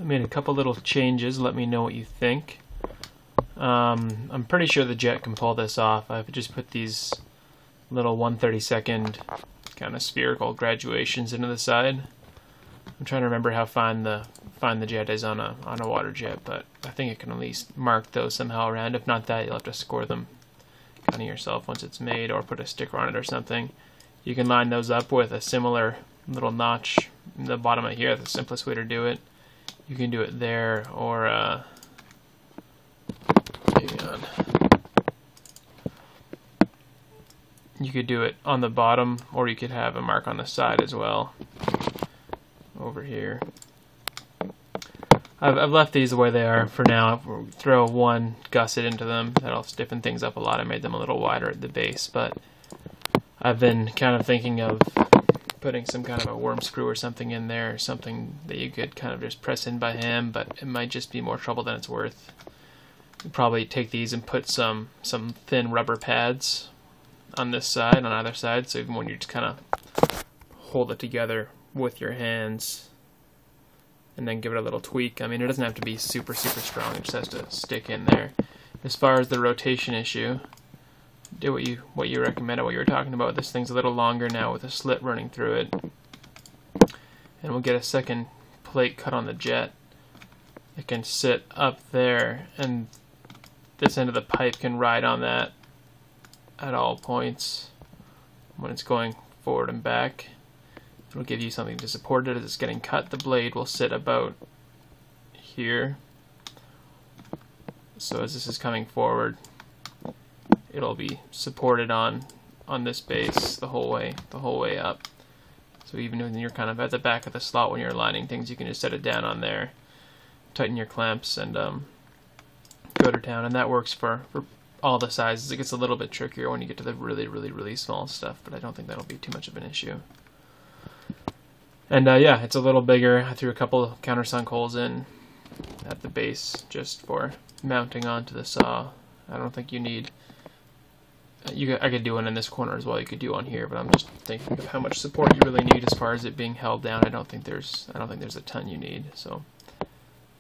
I made a couple little changes. Let me know what you think. I'm pretty sure the jet can pull this off. I've just put these little 1/32 kind of spherical graduations into the side. I'm trying to remember how fine the jet is on a water jet, but I think it can at least mark those somehow around. If not that, you'll have to score them kind of yourself once it's made, or put a sticker on it or something. You can line those up with a similar little notch in the bottom of here. That's the simplest way to do it. You can do it there, or hang on. You could do it on the bottom, or you could have a mark on the side as well. Over here. I've left these the way they are for now. We'll throw one gusset into them. That'll stiffen things up a lot. I made them a little wider at the base, but I've been kind of thinking of putting some kind of a worm screw or something in there, something that you could kind of just press in by hand, but it might just be more trouble than it's worth. You'd probably take these and put some thin rubber pads on this side, on either side, so even when you just kind of hold it together with your hands and then give it a little tweak. I mean, it doesn't have to be super strong, it just has to stick in there. As far as the rotation issue, do what you recommended, what you were talking about. This thing's a little longer now with a slit running through it, and we'll get a second plate cut on the jet. It can sit up there, and this end of the pipe can ride on that at all points when it's going forward and back. It'll give you something to support it as it's getting cut. The blade will sit about here, so as this is coming forward, it'll be supported on this base the whole way up. So even when you're kind of at the back of the slot when you're aligning things, you can just set it down on there, tighten your clamps, and go to town. And that works for all the sizes. It gets a little bit trickier when you get to the really small stuff, but I don't think that'll be too much of an issue. And yeah, it's a little bigger. I threw a couple of countersunk holes in at the base just for mounting onto the saw. I don't think you need. I could do one in this corner as well. You could do one here, but I'm just thinking of how much support you really need as far as it being held down. I don't think there's a ton you need. So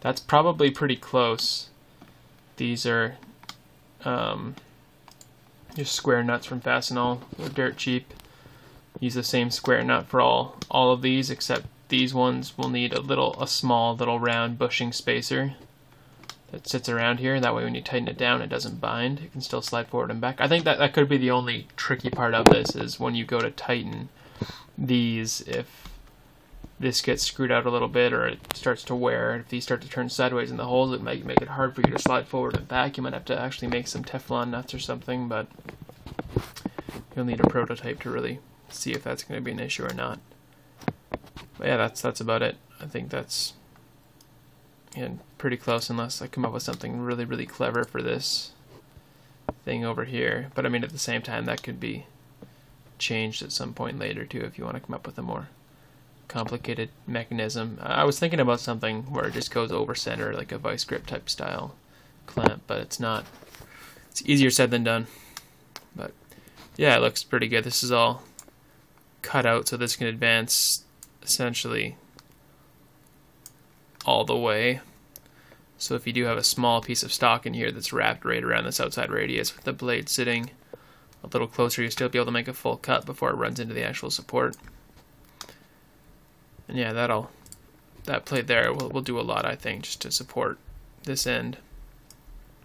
that's probably pretty close. These are just square nuts from Fastenal. They're dirt cheap. Use the same square nut for all of these, except these ones will need a small little round bushing spacer that sits around here. That way when you tighten it down, it doesn't bind. It can still slide forward and back. I think that could be the only tricky part of this, is when you go to tighten these, if this gets screwed out a little bit or it starts to wear, if these start to turn sideways in the holes, it might make it hard for you to slide forward and back. You might have to actually make some Teflon nuts or something, but you'll need a prototype to really see if that's going to be an issue or not. But yeah, that's about it. I think that's pretty close, unless I come up with something really clever for this thing over here. But I mean, at the same time, that could be changed at some point later too, if you want to come up with a more complicated mechanism. I was thinking about something where it just goes over center, like a vice grip type style clamp, but it's not. It's easier said than done. But yeah, it looks pretty good. This is all cut out, so this can advance essentially all the way. So if you do have a small piece of stock in here that's wrapped right around this outside radius with the blade sitting a little closer, you'll still be able to make a full cut before it runs into the actual support. And yeah, that plate there will do a lot, I think, just to support this end.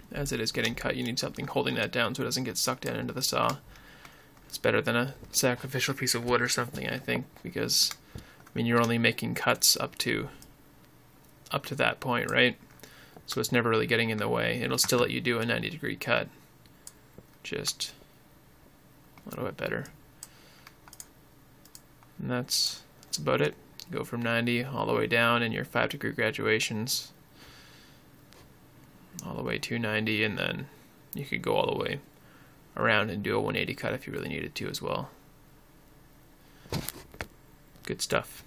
As it is getting cut, you need something holding that down so it doesn't get sucked down into the saw. It's better than a sacrificial piece of wood or something, I think, because I mean, you're only making cuts up to that point, right? So it's never really getting in the way. It'll still let you do a 90-degree cut, just a little bit better. And that's about it. Go from 90 all the way down in your 5-degree graduations, all the way to 90, and then you could go all the way around and do a 180 cut if you really needed to as well. Good stuff.